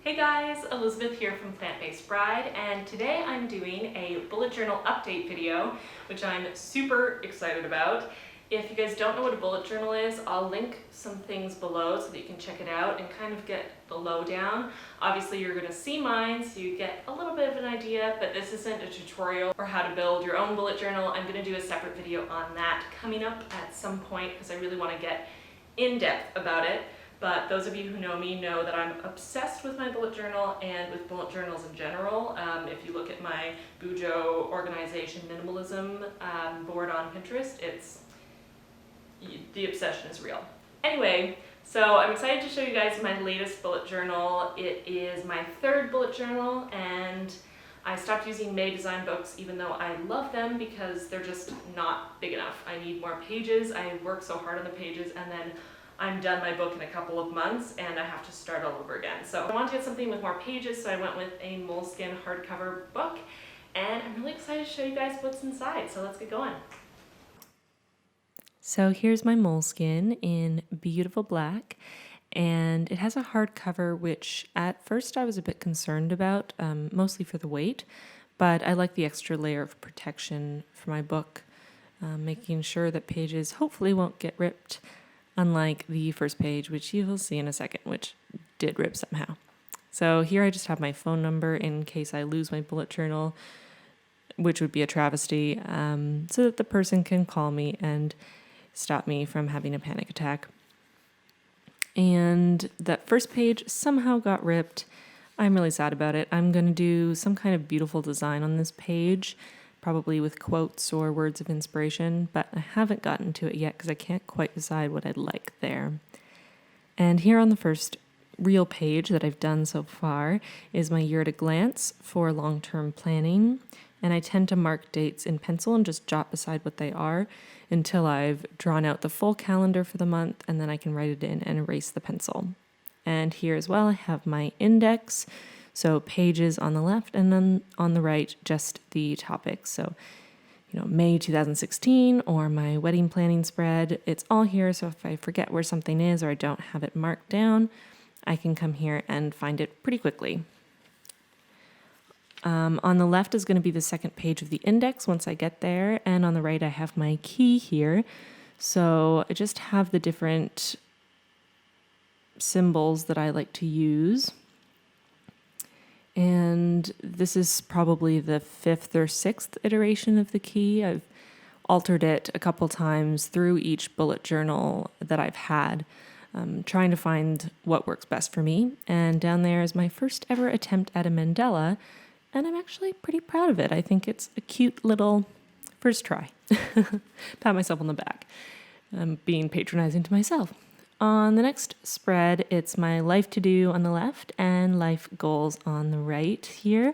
Hey guys, Elizabeth here from Plant-Based Bride, and today I'm doing a bullet journal update video, which I'm super excited about. If you guys don't know what a bullet journal is, I'll link some things below so that you can check it out and kind of get the lowdown. Obviously you're going to see mine so you get a little bit of an idea, but this isn't a tutorial for how to build your own bullet journal. I'm going to do a separate video on that coming up at some point because I really want to get in depth about it. But those of you who know me know that I'm obsessed with my bullet journal and with bullet journals in general. If you look at my Bujo organization minimalism board on Pinterest, the obsession is real. Anyway, so I'm excited to show you guys my latest bullet journal. It is my third bullet journal, and I stopped using May design books even though I love them because they're just not big enough. I need more pages. I work so hard on the pages, and then I'm done my book in a couple of months and I have to start all over again. So I wanted to get something with more pages, so I went with a Moleskine hardcover book, and I'm really excited to show you guys what's inside, so let's get going. So here's my Moleskine in beautiful black, and it has a hardcover, which at first I was a bit concerned about, mostly for the weight, but I like the extra layer of protection for my book, making sure that pages hopefully won't get ripped, unlike the first page, which you will see in a second, which did rip somehow. So here I just have my phone number in case I lose my bullet journal, which would be a travesty, so that the person can call me and stop me from having a panic attack. And that first page somehow got ripped. I'm really sad about it. I'm going to do some kind of beautiful design on this page, probably with quotes or words of inspiration, but I haven't gotten to it yet because I can't quite decide what I'd like there. And here on the first real page that I've done so far is my year at a glance for long-term planning. And I tend to mark dates in pencil and just jot beside what they are until I've drawn out the full calendar for the month, and then I can write it in and erase the pencil. And here as well, I have my index, so pages on the left, and then on the right, just the topics. So, May 2016 or my wedding planning spread, it's all here. So if I forget where something is or I don't have it marked down, I can come here and find it pretty quickly. On the left is going to be the second page of the index once I get there, and on the right I have my key here. So I just have the different symbols that I like to use. And this is probably the 5th or 6th iteration of the key. I've altered it a couple times through each bullet journal that I've had, trying to find what works best for me. And down there is my first ever attempt at a mandala, and I'm actually pretty proud of it. I think it's a cute little first try. Pat myself on the back. I'm being patronizing to myself. On the next spread, it's my life to do on the left and life goals on the right here.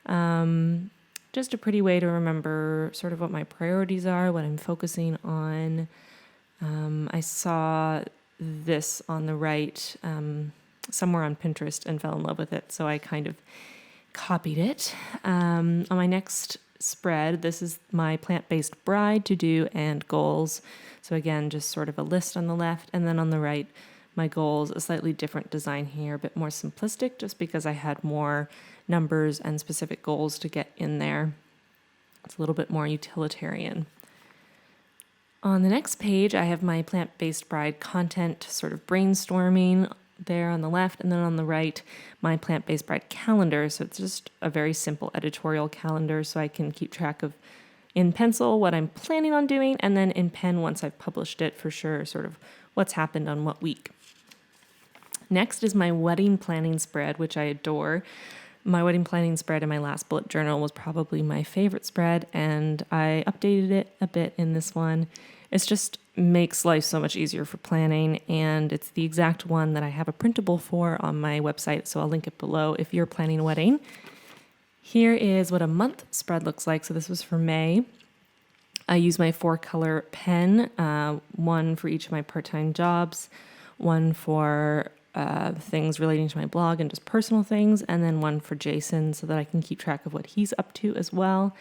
Just a pretty way to remember sort of what my priorities are, what I'm focusing on. I saw this on the right somewhere on Pinterest and fell in love with it, so I kind of copied it. On my next spread, this is my plant-based bride to do and goals. So again, just sort of a list on the left, and then on the right, my goals, a slightly different design here, a bit more simplistic, just because I had more numbers and specific goals to get in there. It's a little bit more utilitarian. On the next page, I have my plant-based bride content sort of brainstorming there on the left, and then on the right, my plant-based bride calendar. So it's just a very simple editorial calendar, so I can keep track of in pencil what I'm planning on doing, and then in pen once I've published it for sure, sort of what's happened on what week. Next is my wedding planning spread, which I adore. My wedding planning spread in my last bullet journal was probably my favorite spread, and I updated it a bit in this one. It just makes life so much easier for planning, and it's the exact one that I have a printable for on my website, so I'll link it below if you're planning a wedding. Here is what a month spread looks like. So this was for May. I use my 4-color pen, one for each of my part-time jobs, one for things relating to my blog and just personal things, and then one for Jason so that I can keep track of what he's up to as well.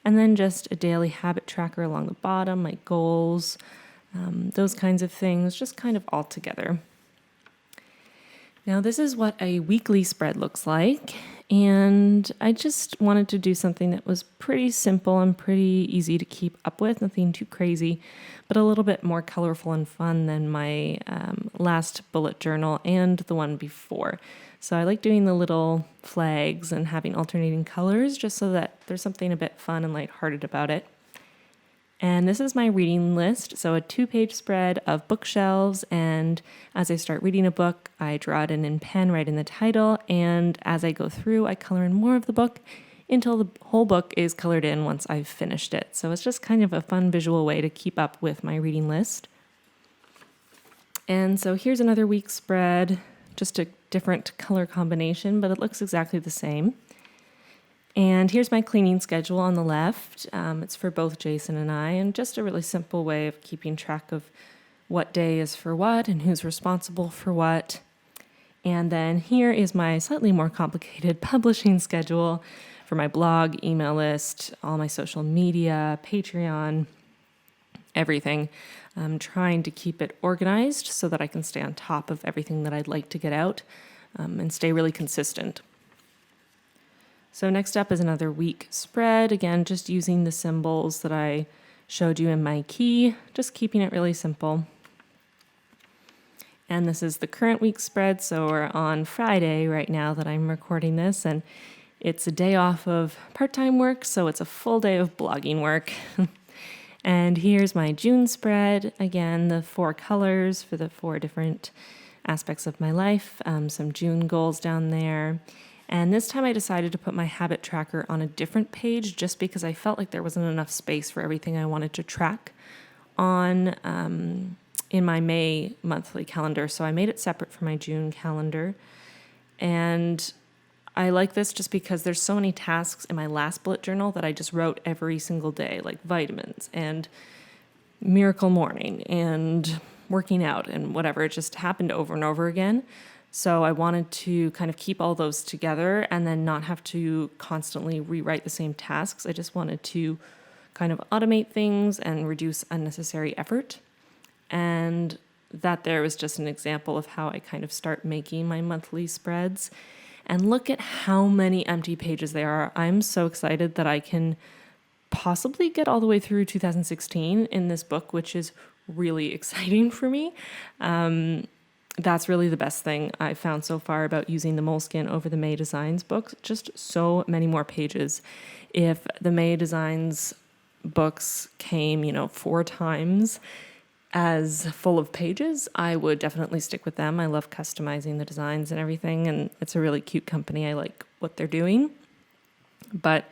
And then just a daily habit tracker along the bottom, my goals, those kinds of things, just kind of all together. Now this is what a weekly spread looks like, and I just wanted to do something that was pretty simple and pretty easy to keep up with, nothing too crazy, but a little bit more colorful and fun than my last bullet journal and the one before. So I like doing the little flags and having alternating colors just so that there's something a bit fun and lighthearted about it. And this is my reading list, so a 2-page spread of bookshelves, and as I start reading a book, I draw it in pen right in the title, and as I go through, I color in more of the book until the whole book is colored in once I've finished it. So it's just kind of a fun visual way to keep up with my reading list. And so here's another week spread, just a different color combination, but it looks exactly the same. And here's my cleaning schedule on the left. It's for both Jason and I, and just a really simple way of keeping track of what day is for what and who's responsible for what. And then here is my slightly more complicated publishing schedule for my blog, email list, all my social media, Patreon, everything. I'm trying to keep it organized so that I can stay on top of everything that I'd like to get out and stay really consistent. So next up is another week spread. Again, just using the symbols that I showed you in my key, just keeping it really simple. And this is the current week spread. So we're on Friday right now that I'm recording this, and it's a day off of part-time work, so it's a full day of blogging work. And here's my June spread. Again, the 4 colors for the 4 different aspects of my life, some June goals down there. And this time I decided to put my habit tracker on a different page just because I felt like there wasn't enough space for everything I wanted to track on in my May monthly calendar. So I made it separate from my June calendar. And I like this just because there's so many tasks in my last bullet journal that I just wrote every single day, like vitamins and miracle morning and working out and whatever. It just happened over and over again. So I wanted to kind of keep all those together and then not have to constantly rewrite the same tasks. I just wanted to kind of automate things and reduce unnecessary effort. And that there was just an example of how I kind of start making my monthly spreads. And look at how many empty pages there are. I'm so excited that I can possibly get all the way through 2016 in this book, which is really exciting for me. That's really the best thing I've found so far about using the Moleskine over the May Designs books. Just so many more pages. If the May Designs books came, 4 times as full of pages, I would definitely stick with them. I love customizing the designs and everything, and it's a really cute company. I like what they're doing. But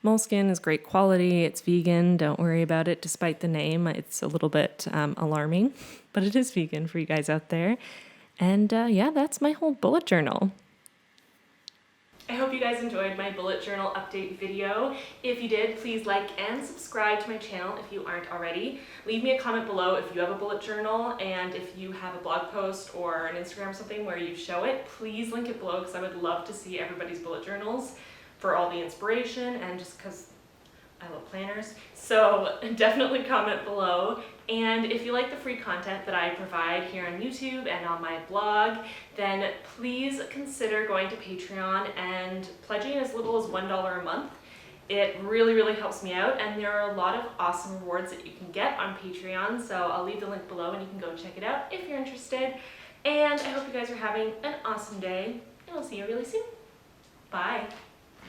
Moleskine is great quality. It's vegan. Don't worry about it. Despite the name, it's a little bit alarming, but it is vegan for you guys out there. And that's my whole bullet journal. I hope you guys enjoyed my bullet journal update video. If you did, please like and subscribe to my channel if you aren't already. Leave me a comment below if you have a bullet journal, and if you have a blog post or an Instagram or something where you show it, please link it below because I would love to see everybody's bullet journals for all the inspiration and just because I love planners. So definitely comment below. And if you like the free content that I provide here on YouTube and on my blog, then please consider going to Patreon and pledging as little as $1 a month. It really, really helps me out, and there are a lot of awesome rewards that you can get on Patreon, so I'll leave the link below and you can go check it out if you're interested. And I hope you guys are having an awesome day, and I'll see you really soon.